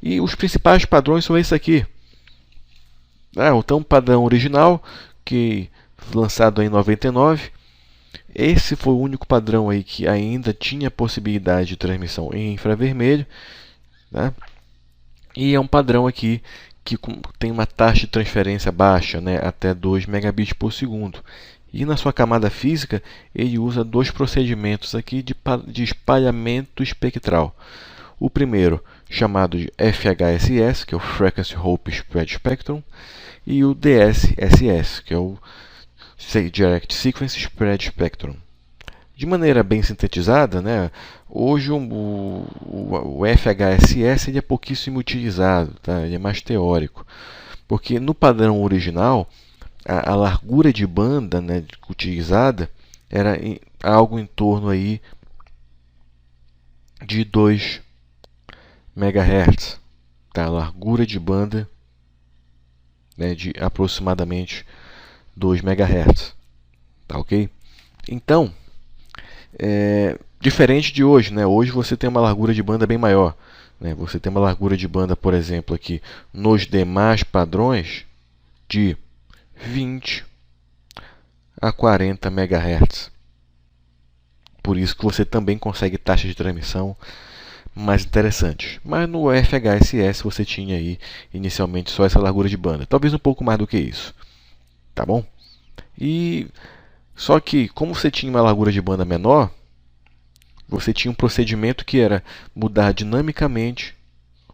E os principais padrões são esses aqui. Então, o padrão original, que foi lançado em 99, esse foi o único padrão aí que ainda tinha possibilidade de transmissão em infravermelho, né? E é um padrão aqui que tem uma taxa de transferência baixa, né, até 2 megabits por segundo. E na sua camada física, ele usa dois procedimentos aqui de espalhamento espectral. O primeiro, chamado de FHSS, que é o Frequency Hope Spread Spectrum, e o DSSS, que é o Direct Sequence Spread Spectrum. De maneira bem sintetizada, né, hoje o FHSS ele é pouquíssimo utilizado, tá? Ele é mais teórico, porque no padrão original a largura de banda, né, utilizada era algo em torno aí de 2 MHz, tá? A largura de banda, né, de aproximadamente 2 MHz, tá ok? Então, diferente de hoje, né? Hoje você tem uma largura de banda bem maior, né? Você tem uma largura de banda, por exemplo, aqui nos demais padrões de 20 a 40 MHz. Por isso que você também consegue taxas de transmissão mais interessantes. Mas no FHSS você tinha aí inicialmente só essa largura de banda, talvez um pouco mais do que isso, tá bom? E só que como você tinha uma largura de banda menor, você tinha um procedimento que era mudar dinamicamente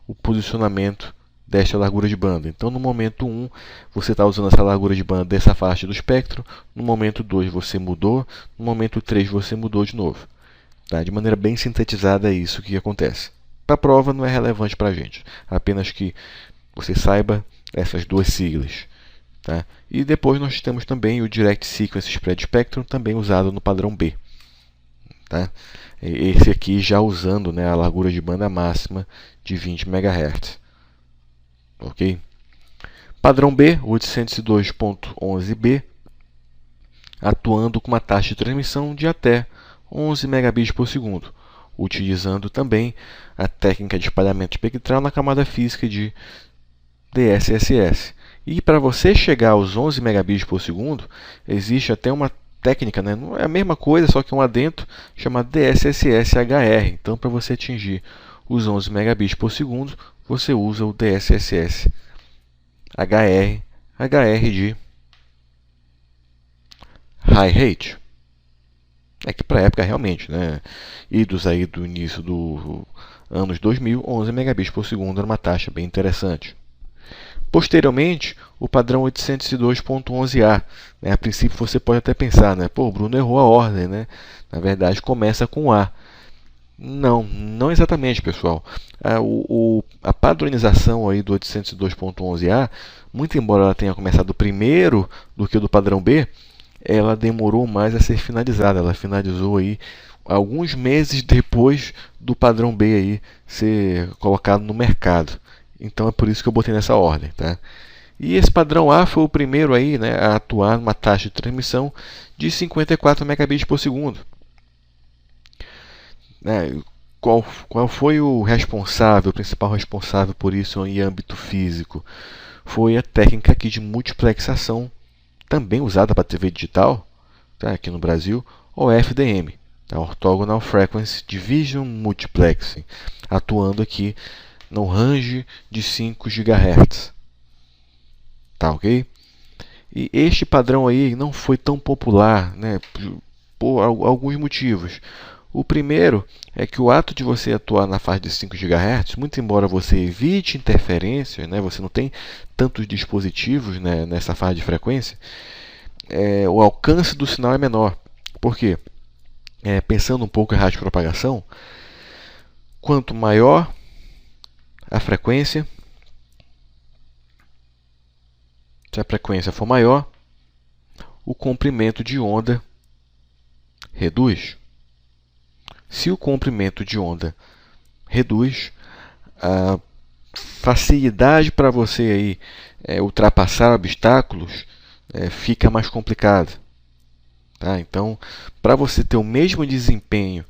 o posicionamento desta largura de banda. Então, no momento 1, você está usando essa largura de banda dessa faixa do espectro. No momento 2, você mudou. No momento 3, você mudou de novo. Tá? De maneira bem sintetizada, é isso que acontece. Para a prova, não é relevante para a gente. Apenas que você saiba essas duas siglas. Tá? E depois nós temos também o Direct Sequence Spread Spectrum, também usado no padrão B. Tá? Esse aqui já usando, né, a largura de banda máxima de 20 MHz. Ok? Padrão B, 802.11b, atuando com uma taxa de transmissão de até 11 megabits por segundo, utilizando também a técnica de espalhamento espectral na camada física de DSSS. E para você chegar aos 11 megabits por segundo, existe até uma técnica, né? Não é a mesma coisa, só que um adentro, chamado DSSS-HR. Então, para você atingir os 11 megabits por segundo, você usa o DSSS-HR, HR de High Rate. É que para a época realmente, né? Idos aí do início dos anos 2000, 11 megabits por segundo era uma taxa bem interessante. Posteriormente, o padrão 802.11a. Né? A princípio você pode até pensar, né? Pô, o Bruno errou a ordem, né? Na verdade, começa com A. Não, não exatamente, pessoal. A padronização aí do 802.11a, muito embora ela tenha começado primeiro do que o do padrão B, ela demorou mais a ser finalizada. Ela finalizou aí alguns meses depois do padrão B aí ser colocado no mercado. Então é por isso que eu botei nessa ordem, tá? E esse padrão A foi o primeiro aí, né, a atuar numa taxa de transmissão de 54 megabits por segundo. Né? Qual foi o responsável, o principal responsável por isso em âmbito físico? Foi a técnica aqui de multiplexação, também usada para TV digital, tá? Aqui no Brasil, o FDM, tá? Orthogonal Frequency Division Multiplexing, atuando aqui no range de 5 GHz. Tá ok? E este padrão aí não foi tão popular, né, por alguns motivos. O primeiro é que o ato de você atuar na faixa de 5 GHz, muito embora você evite interferências, né, você não tem tantos dispositivos, né, nessa faixa de frequência, o alcance do sinal é menor. Por quê? Pensando um pouco em radiopropagação, quanto maior a frequência, se a frequência for maior, o comprimento de onda reduz. Se o comprimento de onda reduz, a facilidade para você aí, ultrapassar obstáculos fica mais complicada. Tá? Então, para você ter o mesmo desempenho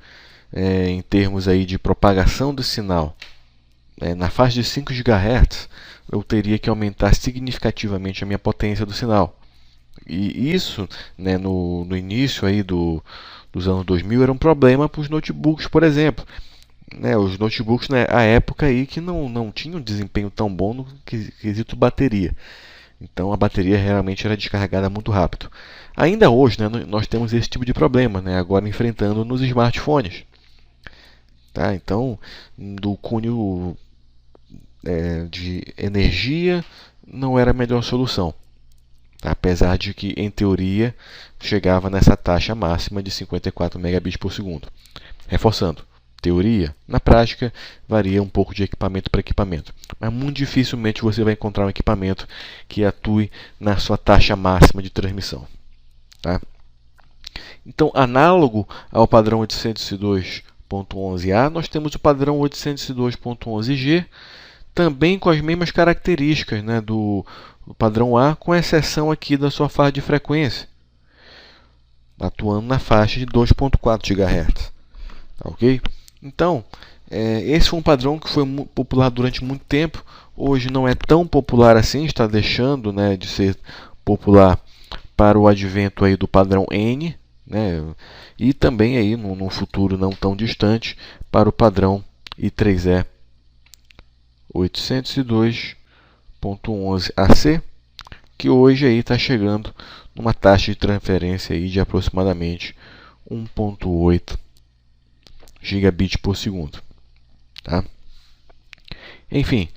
em termos aí de propagação do sinal na faixa de 5 GHz, eu teria que aumentar significativamente a minha potência do sinal. E isso, né, no início aí dos anos 2000 era um problema para os notebooks, por exemplo. Né, os notebooks na época aí que não tinham desempenho tão bom no quesito bateria. Então a bateria realmente era descarregada muito rápido. Ainda hoje, né, nós temos esse tipo de problema, né, agora enfrentando nos smartphones. Tá? Então, do cunho de energia não era a melhor solução. Tá? Apesar de que, em teoria, chegava nessa taxa máxima de 54 megabits por segundo. Reforçando, teoria, na prática, varia um pouco de equipamento para equipamento. Mas muito dificilmente você vai encontrar um equipamento que atue na sua taxa máxima de transmissão. Tá? Então, análogo ao padrão 802.11a, nós temos o padrão 802.11g, também com as mesmas características, né, do padrão A, com exceção aqui da sua faixa de frequência, atuando na faixa de 2.4 GHz. Tá, ok? Então, esse foi um padrão que foi popular durante muito tempo. Hoje não é tão popular assim, está deixando, né, de ser popular para o advento aí do padrão N, né, e também aí num futuro não tão distante para o padrão I3E 802.11ac, que hoje aí está chegando numa taxa de transferência aí de aproximadamente 1.8 gigabits por segundo. Tá? Enfim,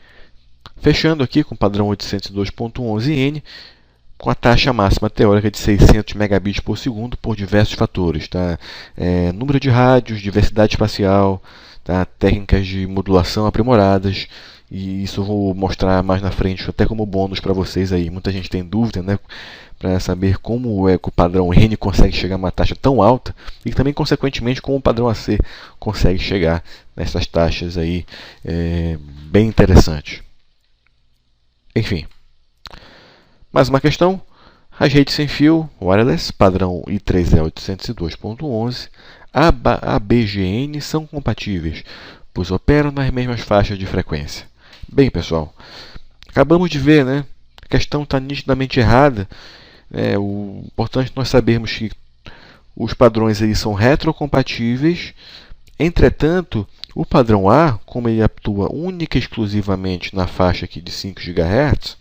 fechando aqui com o padrão 802.11n, com a taxa máxima teórica de 600 megabits por segundo por diversos fatores. Tá? Número de rádios, diversidade espacial, tá? Técnicas de modulação aprimoradas, e isso eu vou mostrar mais na frente, até como bônus para vocês aí. Muita gente tem dúvida, né, para saber como é que o padrão N consegue chegar a uma taxa tão alta e também, consequentemente, como o padrão AC consegue chegar nessas taxas aí bem interessantes. Enfim, mais uma questão. As redes sem fio wireless padrão I3E 802.11 a BGN são compatíveis, pois operam nas mesmas faixas de frequência. Bem, pessoal, acabamos de ver, né? A questão está nitidamente errada. O importante é nós sabermos que os padrões aí são retrocompatíveis. Entretanto, o padrão A, como ele atua única e exclusivamente na faixa aqui de 5 GHz,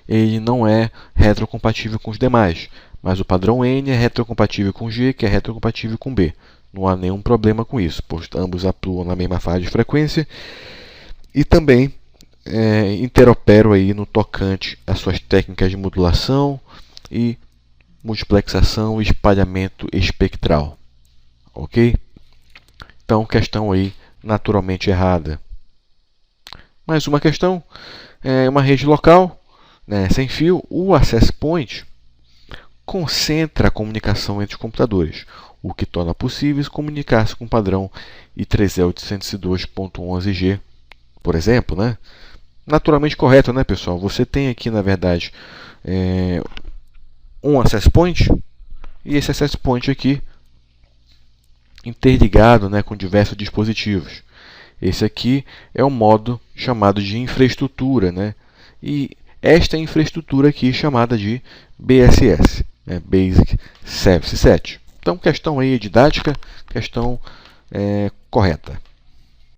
ele não é retrocompatível com os demais. Mas o padrão N é retrocompatível com G, que é retrocompatível com B. Não há nenhum problema com isso, pois ambos atuam na mesma faixa de frequência e também interoperam aí no tocante às suas técnicas de modulação e multiplexação e espalhamento espectral. Ok? Então, questão aí naturalmente errada. Mais uma questão. Uma rede local, né, sem fio, o access point concentra a comunicação entre os computadores, o que torna possível comunicar-se com o padrão I3E 802.11g, por exemplo, né? Naturalmente correto, né, pessoal? Você tem aqui, na verdade, um access point, e esse access point aqui interligado, né, com diversos dispositivos. Esse aqui é um modo chamado de infraestrutura, né? E esta infraestrutura aqui chamada de BSS, né? Basic Service Set. Então, questão aí didática, questão correta.